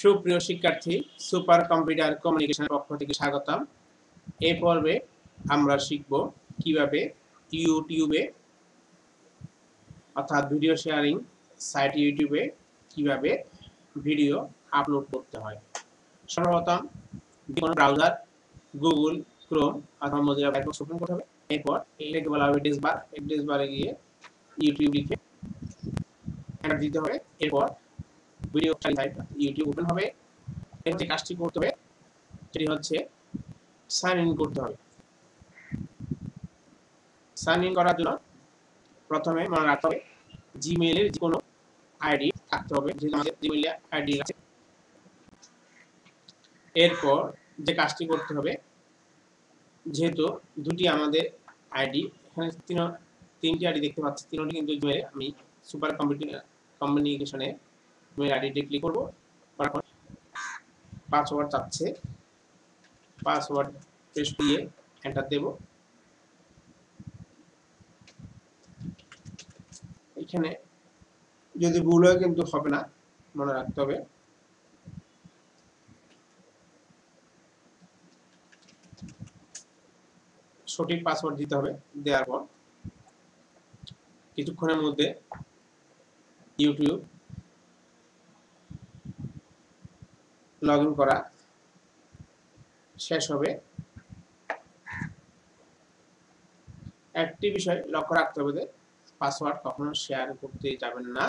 সুপ্রিয় শিক্ষার্থী, super computer কমিউনিকেশনের পক্ষ থেকে স্বাগতম। এই পর্বে আমরা শিখব কিভাবে ইউটিউবে অর্থাৎ ভিডিও শেয়ারিং সাইট ইউটিউবে কিভাবে ভিডিও আপলোড করতে হয়। সর্বপ্রথম কোনো ব্রাউজার গুগল ক্রোম অথবা মোজিলা ফায়ারফক্স ওপেন করতে হবে। এরপর এটাকে বলা হবে অ্যাড্রেস বার, অ্যাড্রেস বারে গিয়ে ইউটিউব লিখে এন্টার দিতে হবে। এরপর ভিডিও সাইট ইউটিউব ওপেন হবে। এর যে কাজটি করতে হবে সেটি হচ্ছে সাইন ইন করতে হবে। সাইন ইন করার জন্য প্রথমে মনে রাখতে হবে জিমেইলের যে কোনো আইডি থাকতে হবে, যেহেতু আমাদের জিমেইলে আইডি আছে। এরপর যে কাজটি করতে হবে, যেহেতু দুটি আমাদের আইডি, এখানে তিনটি আইডি দেখতে পাচ্ছি, তিনটি কিন্তু জিমেইলে, আমি সুপার কমিউনিকেশনে মেইল আইডিতে ক্লিক করব। তারপর পাসওয়ার্ড চাচ্ছে, পাসওয়ার্ড প্রেস দিয়ে এন্টার দেব। এখানে যদি ভুল হয় কিন্তু হবে না, মনে রাখতে হবে। সঠিক পাসওয়ার্ড দিতে হবে। দেওয়ার পর কিছুক্ষণের মধ্যে ইউটিউব লগ ইন করা শেষ হবে। একটি বিষয় লক্ষ্য রাখতে হবে যে পাসওয়ার্ড কখনো শেয়ার করতে যাবেন না,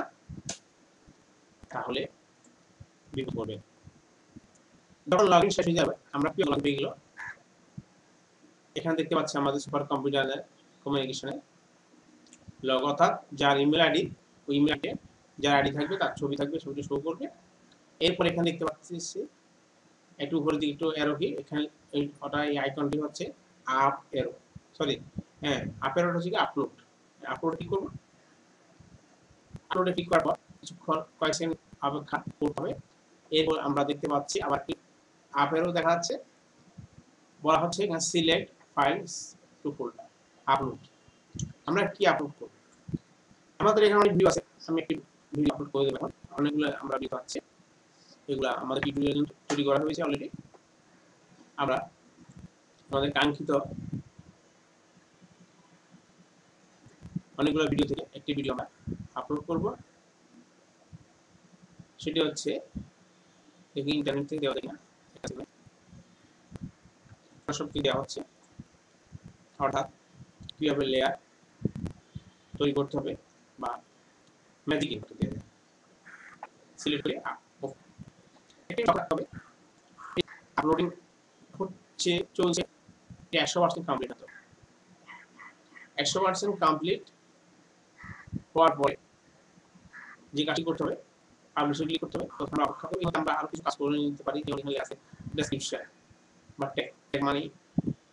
তাহলে বিপদ পড়বে। যখন লগ ইন শেষ হয়ে যাবে, আমরা কি লগ হয়ে গেল, এখানে দেখতে পাচ্ছি আমাদের সুপার কম্পিউটার কমিউনিকেশনে লগ, অর্থাৎ যার ইমেল আইডি, ওই ইমেল আইডি যার আইডি থাকবে তার ছবি থাকবে, ছবিটি শো করবে। এরপর এখানে দেখতে পাচ্ছি একটু উপরের দিকে একটু অ্যারো কি, এখানে এই আইকনটি হচ্ছে আপ অ্যারো, সরি হ্যাঁ আপ অ্যারোটা হচ্ছে আপলোড। আপলোড কি করব, আপলোডে ক্লিক করার পর কিছুক্ষণ কয়েক সেকেন্ড অপেক্ষা করতে হবে। এরপর আমরা দেখতে পাচ্ছি আবার কি আপ অ্যারো দেখা যাচ্ছে, বলা হচ্ছে এখানে select files to folder, upload. আমরা কি আপলোড করব, আমাদের এখানে অনেক ভিডিও আছে, আমি একটি ভিডিও আপলোড করে দেব। অনেকগুলো আমরা ভিডিও আছে, এগুলা আমাদের টিউটোরিয়াল তৈরি করা হয়েছে অলরেডি। আমরা আমাদের কাঙ্ক্ষিত অনেকগুলো ভিডিও থেকে একটি ভিডিও আমরা আপলোড করব। সেটি হচ্ছে দেখি ইন্টারনেট থেকে দেওয়া যায় না, সব কি দেওয়া হচ্ছে, অর্থাৎ কিভাবে লেয়ার তৈরি করতে হবে বা ম্যাজিক করতে হবে। সিলেক্ট করে আপলোডিং হচ্ছে, চলছে, 100% কমপ্লিট হতো। 100% কমপ্লিট হওয়ার পরে যে কাজটি করতে হবে, পাবলিশে ক্লিক করতে হবে। তখন অপেক্ষা করতে হবে, আমরা আরো কিছু কাজ করে নিতে পারি। যেমন এখানে আছে ডেসক্রিপশন বা ট্যাগ, মানে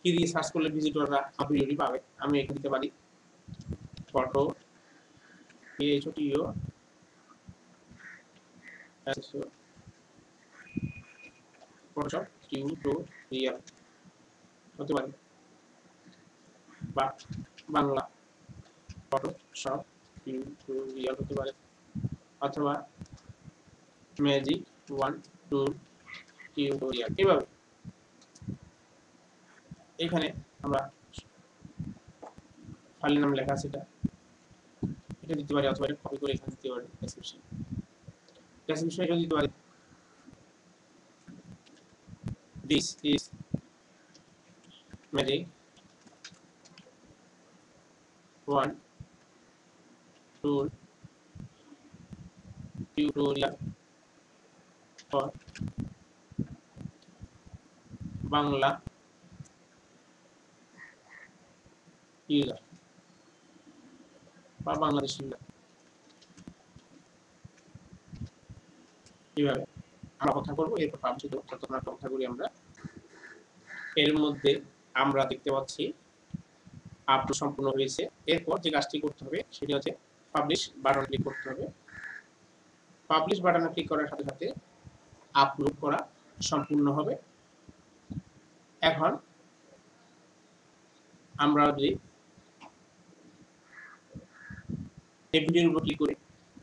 কি দিয়ে সার্চ করলে ভিজিটররা ভিডিওটি পাবে। আমি এখানে দিতে পারি ফটো PHOTO ফটোশপ টিউটোরিয়াল হতে পারে, বা বাংলা ফটোশপ টিউটোরিয়াল হতে পারে, অথবা ম্যাজিক 1 2 টিউটোরিয়াল। এভাবে এখানে আমরা ফাইলের নাম লেখা আছে, এটা দিতে পারি, অথবা এটা কপি করে এখানে দিতে পারি। ডেসক্রিপশন এটা দিতে পারি, this is magic 1 2 tutorial for Bangla user বা বাংলাদেশি ইউজার। এইভাবে আমরা কথা বলবো, এরপর পাবলিশ দেবো। ততক্ষণ কথা করি আমরা। এর মধ্যে আমরা দেখতে পাচ্ছি আপলোড সম্পূর্ণ হয়েছে। এরপর যে কাজটি করতে হবে সেটি হচ্ছে পাবলিশ বাটনে ক্লিক করতে হবে। পাবলিশ বাটনে ক্লিক করার সাথে সাথে আপলোড করা সম্পূর্ণ হবে। এখন আমরা যদি এই ভিডিওর উপর ক্লিক করি,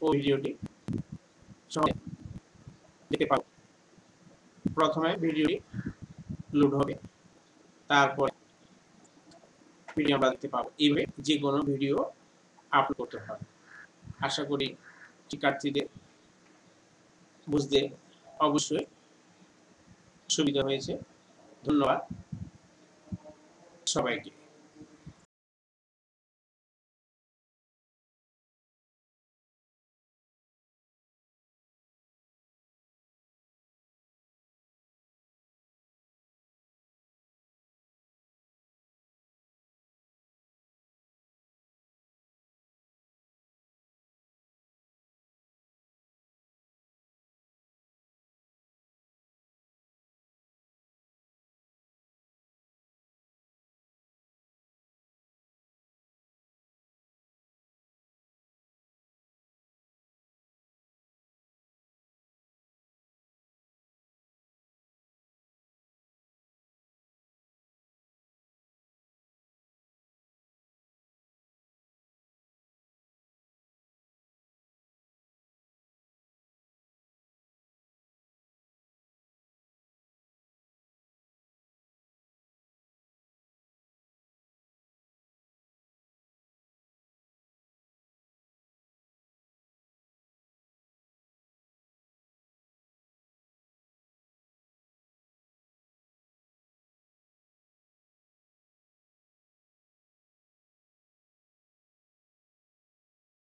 ওই ভিডিওটি সবাই দেখতে পাবো। প্রথমে ভিডিওটি লোড হবে, তারপর ভিডিও আমরা দেখতে পাবো। এইভাবে যে কোনো ভিডিও আপলোড করতে পারবো। আশা করি শিক্ষার্থীদের বুঝতে অবশ্যই সুবিধা হয়েছে। ধন্যবাদ সবাইকে।